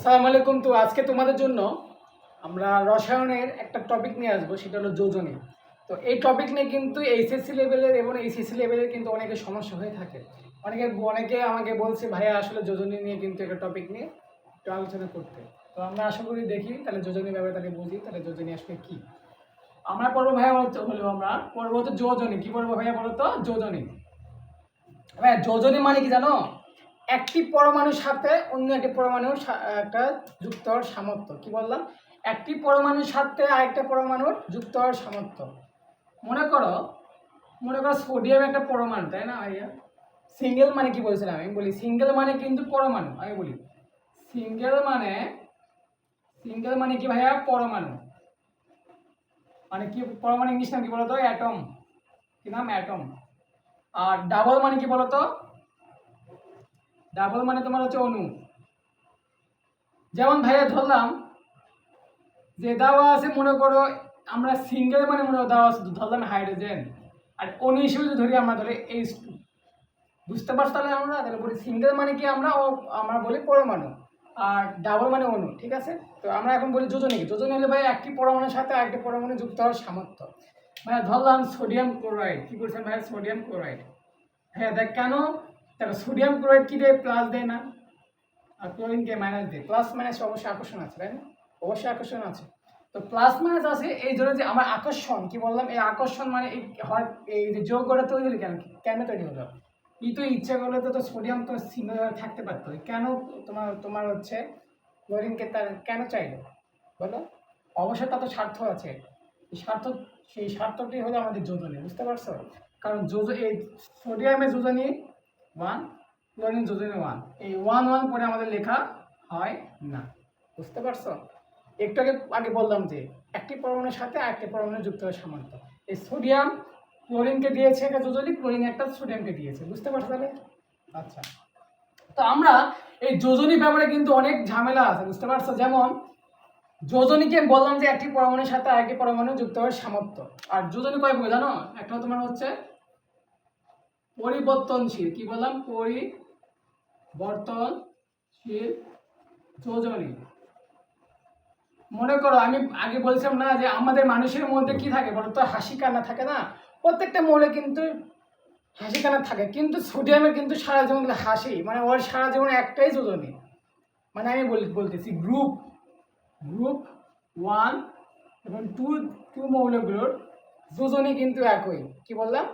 আসসালামু আলাইকুম। তো আজকে তোমাদের জন্য আমরা রসায়নের একটা টপিক নিয়ে আসবো, সেটা হলো যোজনী। তো এই টপিক নিয়ে কিন্তু এইচএসসি লেভেলের এবং এইচএসসি লেভেলের কিন্তু অনেকের সমস্যা হয়ে থাকে। অনেকে আমাকে বলছে ভাইয়া আসলে যোজনী নিয়ে কিন্তু একটা টপিক নিয়ে একটু আলোচনা করতে। তো আমরা আশা করি দেখি তাহলে যোজনী ব্যাপারে তাহলে বুঝি তাহলে যোজনী আসলে কি। আমরা পড়বো ভাইয়া আমরা পড়বো তো যোজনী। কি পড়বো ভাইয়া বলো তো? যোজনী। ভাইয়া যোজনী মানে কি জানো? একটি পরমাণুর সাথে অন্য একটি পরমাণুর একটা যুক্ত হওয়ার সামর্থ্য। কি বললাম? একটি পরমাণুর সাথে আরেকটা পরমাণুর যুক্ত হওয়ার সামর্থ্য। মনে করো সোডিয়াম একটা পরমাণু, তাই না ভাইয়া? সিঙ্গেল মানে কি বলছিলাম? আমি বলি সিঙ্গেল মানে কিন্তু পরমাণু। আমি বলি সিঙ্গেল মানে কি ভাইয়া? পরমাণু। মানে কি পরমাণু ইংলিশ নাম কি বলতো? অ্যাটম। কি নাম? অ্যাটম। আর ডাবল মানে কি বলতো? ডাবল মানে তোমার হচ্ছে অণু। যেমন ভাইয়া ধরলাম যে দেওয়া আছে, মনে করো আমরা সিঙ্গেল মানে মনে দেওয়া আছে ধরলাম হাইড্রোজেন, আর অণু হিসেবে যদি ধরি আমরা ধরি H2। বুঝতে পারছো? তাহলে আমরা তাহলে বলি সিঙ্গেল মানে কি আমরা বলি পরমাণু, আর ডাবল মানে অণু। ঠিক আছে? তো আমরা এখন বলি যোজনী। যোজনী হলে ভাই একটি পরমাণুর সাথে আরেকটি পরমাণু যুক্ত হওয়ার সামর্থ্য। ভাইয়া ধরলাম সোডিয়াম ক্লোরাইড। কি করছেন ভাইয়া? Sodium chloride. হ্যাঁ দেখ কেন? দেখো সোডিয়াম ক্লোরাইড কি দেয়? প্লাস দেয় না, আর ক্লোরিনকে মাইনাস দেয়। প্লাস মাইনাস অবশ্যই আকর্ষণ আছে, তাই না? অবশ্যই আকর্ষণ আছে। তো প্লাস মাইনাস আছে, এই জন্য যে আমার আকর্ষণ, কি বললাম? এই আকর্ষণ মানে এই যে যৌগটা তৈরি হলো কেন? কেন তৈরি হলো? তো ইচ্ছা করলে তো সোডিয়াম তো সিঙ্গেল থাকতে পারতো, কেন তোমার হচ্ছে ক্লোরিনকে তার কেন চাইলো বলো? অবশ্যই তার তো স্বার্থ আছে। সেই স্বার্থটি হলো আমাদের যোজনী। বুঝতে পারছো? কারণ এই সোডিয়ামের যোজনী 1, ক্লোরিন যোজনী 1। এই 1 পরে আমাদের লেখা হয় না। বুঝতে পারছো? একটু আগে বললাম যে একটি পরমাণুর সাথে আরেকটি পরমাণু যুক্ত হওয়ার সামর্থ্য। এই সোডিয়াম ক্লোরিনকে দিয়েছে একটা যোজনী, ক্লোরিন একটা সোডিয়ামকে দিয়েছে। বুঝতে পারছো তাহলে? আচ্ছা, তো আমরা এই যোজনী ব্যাপারে কিন্তু অনেক ঝামেলা আছে। বুঝতে পারছো? যেমন যোজনীকে বললাম যে একটি পরমাণুর সাথে আরেকটি পরমাণু যুক্ত হওয়ার সামর্থ্য। আর যোজনী কয় প্রকার জানো? একটা তোমার হচ্ছে পরিবর্তনশীল। কি বললাম? পরিবর্তনশীল যোজনী। মনে করো আমি আগে বলছিলাম না যে আমাদের মানুষের মধ্যে কি থাকে বলো তো? হাসি কান্না থাকে না? প্রত্যেকটা মৌলে কিন্তু হাসি কান্না থাকে, কিন্তু সোডিয়ামের কিন্তু সারা জীবন হাসি, মানে ওর সারা জীবন একটাই যোজনী। মানে আমি বলতেছি গ্রুপ 1 এবং 2 মৌলগুলোর যোজনী কিন্তু একই। কি বললাম?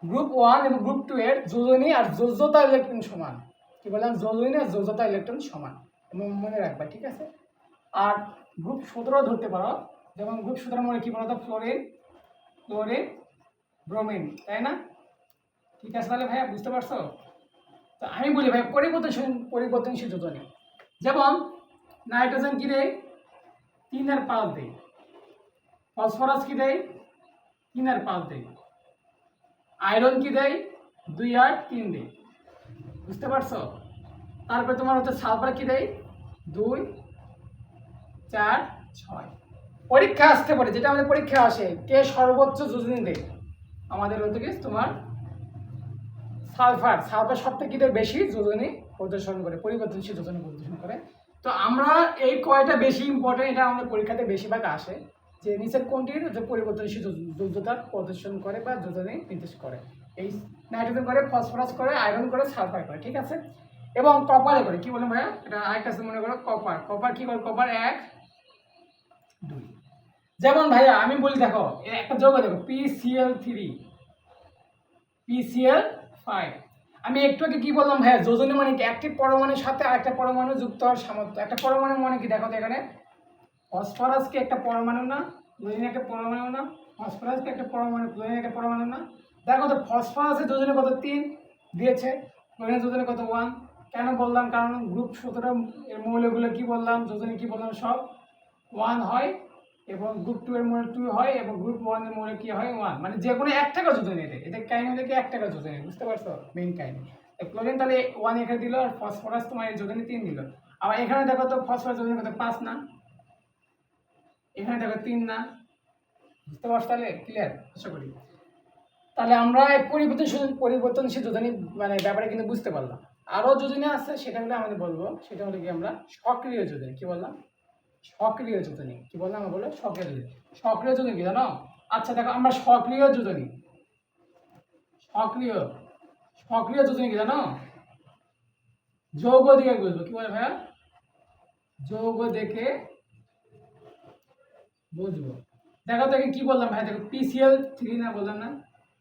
গ্রুপ 1 এবং গ্রুপ 2 এর যোজনী আর যোজ্যতা ইলেকট্রন সমান। কি বললাম? যোজনী আর যোজ্যতা ইলেকট্রন সমান, এবং মনে রাখবা। ঠিক আছে? আর গ্রুপ 17 ধরতে পারো। যেমন গ্রুপ 17 মানে কি বলতো? ক্লোরিন ব্রোমিন, তাই না? ঠিক আছে তাহলে ভাইয়া, বুঝতে পারছো? তো আমি বলি ভাই পরিবর্তনশীল যোজনী। যেমন নাইট্রোজেন কি দেয়? 3 আর 5 দেয়। ফসফরাস কি দেয়? 3 আর 5 দেয়। আয়রন কি দেয়? 2 আর 3 দেয়। বুঝতে পারছো? তারপরে তোমার হচ্ছে সালফার কি দেয়? 2, 4, 6। পরীক্ষা আসতে পারে, যেটা আমাদের পরীক্ষা আসে, কে সর্বোচ্চ যোজনী দেয়? আমাদের হচ্ছে কি তোমার সালফার সব থেকে বেশি যোজনী প্রদর্শন করে, পরিবর্তনশীল যোজনী প্রদর্শন করে। তো আমরা এই কয়টা বেশি ইম্পর্টেন্ট, এটা আমাদের পরীক্ষাতে বেশিরভাগ আসে, যে নিচের কোনটির যে পরিবর্তনশীল যোজ্যতা প্রদর্শন করে বা যোজনী নির্দেশ করে। এই নাইট্রোজেন করে, ফসফরাস করে, আয়রন করে, সালফার করে। ঠিক আছে? এবং কপারে করে। কি বলেন ভাইয়া? এটা আরেকটা মনে করো কপার কি করে? কপার 1, 2। যেমন ভাইয়া আমি বলি দেখো, একটা যৌগ দেখো PCl3, PCl5। আমি একটু আগে কি বললাম ভাইয়া? যোজনী মানে কি? একটি পরমাণুর সাথে আরেকটা পরমাণু যুক্ত হওয়ার সামর্থ্য। একটা পরমাণু মানে কি? দেখো তো এখানে ফসফরাস কি একটা পরমাণু না? ক্লোরিন একটা পরমাণু না? ফসফরাস কি একটা পরমাণু, ক্লোরিন একটা পরমাণু না? দেখো তো ফসফরাসের যোজনী কত? 3 দিয়েছে। ক্লোরিনের যোজনী কত? 1। কেন বললাম? কারণ গ্রুপ 17 এর মৌলগুলো কি বললাম? যোজনী কি বললাম? সব 1 হয়, এবং গ্রুপ 2 এর মৌল 2 হয়, এবং গ্রুপ 1 এর মৌল কি হয়? 1। মানে যে কোনো এক টাকা যোজনী দেয়। এটা কাহিনী থেকে এক টাকা যোজনী। বুঝতে পারছো মেইন কাহিনী? ক্লোরিন তাহলে 1 এখানে দিল, আর ফসফরাস তোমার এই যোজনী 3 দিল। আবার এখানে দেখো তো ফসফরাস যোজনী কত? 5 না? এখানে দেখো 3 না? বুঝতে পারছো? তাহলে ক্লিয়ার আশা করি। তাহলে আমরা এই পরিবর্তনশীল যোজনী মানে ব্যাপারে কিন্তু বুঝতে পারলাম। আরো যোজনী আছে, সেটা হলে আমাদের বলবো, সেটা হলো কি আমরা সক্রিয় যোজনী। কি বললাম? সক্রিয় যোজনী। কি বললাম? আমরা বলবো সক্রিয় যোজনী। সক্রিয় যোজনী কি জানো? আচ্ছা দেখো, আমরা সক্রিয় যোজনী, সক্রিয় সক্রিয় যোজনী কি জানো? যৌগ দিয়ে বুঝবো। কি বলে ভাইয়া? যৌগ দেখে বুঝবো। দেখো তো কি বললাম ভাই? দেখো PCl3 না বললাম না?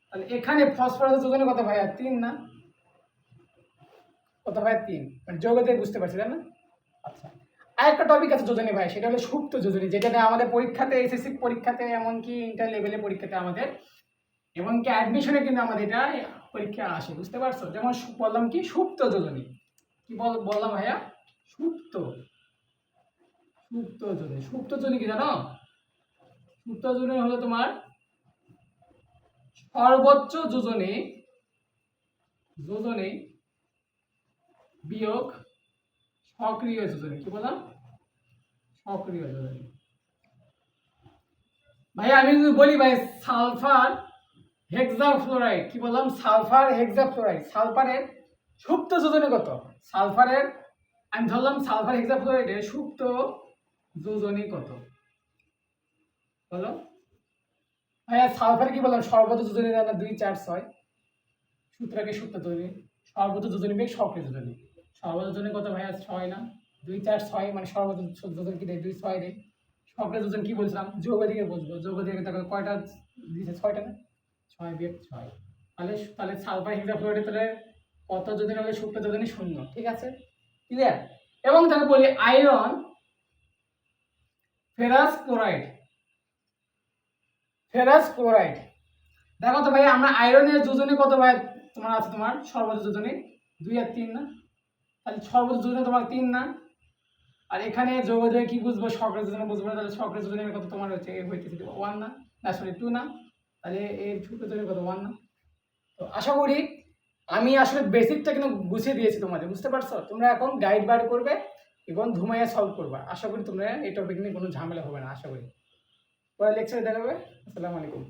তাহলে এখানে ফসফরাসের যোজনী কত ভাইয়া? 3 না? কত ভাই? 3। মানে যৌগ দিয়ে বুঝতে পারছি, তাই না? আচ্ছা, আরেকটা টপিক আছে যোজনী ভাই, সেটা হলো সুপ্ত যোজনী, যেটা আমাদের পরীক্ষাতে, এসএসসি পরীক্ষাতে, এমনকি ইন্টার লেভেলের পরীক্ষাতে আমাদের, এমনকি অ্যাডমিশনে কিন্তু আমাদের এটা পরীক্ষা আসে। বুঝতে পারছো? যেমন বললাম কি সুপ্ত যোজনী। কি বললাম ভাইয়া? সুপ্ত সুপ্ত যোজনী। সুপ্ত যোজনী কি জানো? সুপ্ত যোজনী হলো তোমার সর্বোচ্চ যোজনী, যোজনী বিয়োগ সক্রিয় যোজনী। কি বললাম? সক্রিয় যোজনী। ভাই আমি যদি বলি ভাই সালফার হেক্সাফ্লোরাইড, কি বললাম? সালফার হেক্সাফ্লোরাইড, সালফারের সুপ্ত যোজনী কত? সালফারের, আমি ধরলাম সালফার হেক্সাফ্লোরাইডের সুপ্ত যোজনী কত? বলো ভাইয়া। সালফার কি বললাম? সর্বোচ্চ যোজনী না 2, 4, 6। সূত্রকে সুপ্ত যোজনী, সর্বোচ্চ যোজনী বেগ সক্রিয় যোজনী। সর্বোচ্চ যোজনী কত ভাইয়া? 6 না? 2, 4, 6 মানে সর্বোচ্চ যোজনী কি দেয়? 2, 6 দেয়। সক্রিয় যোজন কি বলছিলাম? যৌগ দিকে বুঝবো। যৌগ দিকে দেখো কয়টা দিয়েছে? 6টা না? 6 বিয়োগ 6। তাহলে তাহলে সালফার হেক্সাফ্লোরাইডে তাহলে কত যোজনী হলে সুপ্ত যোজনী? 0। ঠিক আছে? ক্লিয়ার? এবং তাকে বলি iron ferrous chloride, ferrous chloride. দেখো তো ভাই, আমরা আয়রনের যোজনী কত ভাই তোমার আছে? তোমার সর্বোচ্চ যোজনী 2 আর 3 না? তাহলে সর্বোচ্চ যোজনী তোমার 3 না? আর এখানে যৌগ দিয়ে কি বুঝবো? সক্রিয় যোজনী বুঝবো না। তাহলে সক্রিয় যোজনী কত তোমার হচ্ছে? এর হইতেছে 1 না? না সরি 2 না? তাহলে এর সুপ্ত যোজনী কত? 1 না? তো আশা করি আমি আসলে বেসিকটা কিন্তু গুছিয়ে দিয়েছি তোমাদের। বুঝতে পারছো? তোমরা এখন গাইড বার করবে এবং ধুমাইয়া সলভ করবা। আশা করি তোমরা এই টপিক নিয়ে কোনো ঝামেলা হবে না। আশা করি পরে লেকচারে দেখাবে। আসসালামু আলাইকুম।